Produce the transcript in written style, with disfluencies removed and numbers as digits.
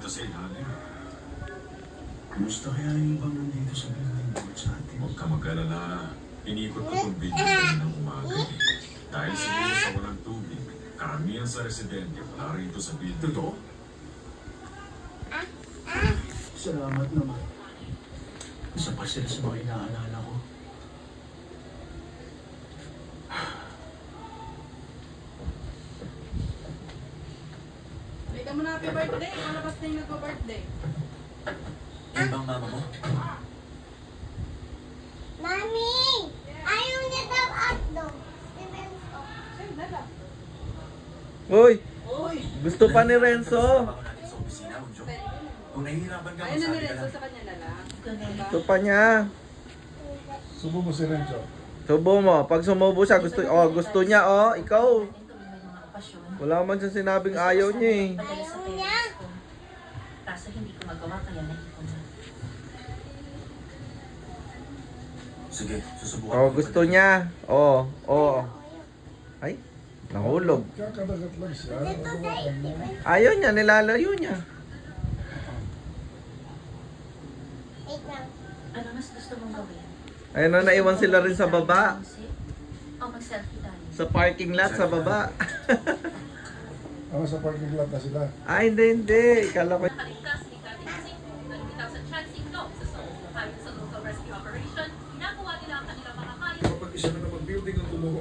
dito sa ilalim. Kumusta kaya yung ibang nandito sa building board sa atin? Huwag ka mag-alala. Inikot ko itong building ng umaga. Dahil siguro sa walang tubig, karamihan sa residente wala rito sa building. Totoo? Salamat naman. Isa pa sila sa mga inaalala ko. Bigyan mo na happy birthday. Malabas na yung nagpa-birthday. Yan bang mama mo? Mami! Ayaw niya daw hotdog. Si Benzo. Ay, dala. Uy! Uy! Gusto pa ni Renzo. Trabaho natin sa opisina, Unjo. Kung nahihirapan ka, Ayun na magsabi ka nirenso lang. sa kanya na lang. Gusto pa niya. Subo mo si Renzo. Subo mo. Pag sumubo siya, gusto niya, ikaw. Wala man siya sinabing ayaw niya eh. Ayaw niya. Kaso hindi ko magawa kaya naipon na. Sige, susubukan ko. Gusto niya. Ay, nahulog. Kakadagat lang siya. Dito tayo. Ayaw niya, nilalayo niya. Wait lang. Ano mas gusto mong gawin? Ayun na, naiwan sila rin sa baba. O mag-selfie tayo. Sa parking lot sa baba. Sa parking lot na sila. Hindi. Kala ko. Nakaligtas ni Cathy Jacinto na lumitaw sa Chansing Dog sa Seoul. Ayon sa local rescue operation, ginagawa nila ang kanilang makakaya. Kapag isa na naman building ang tumuho,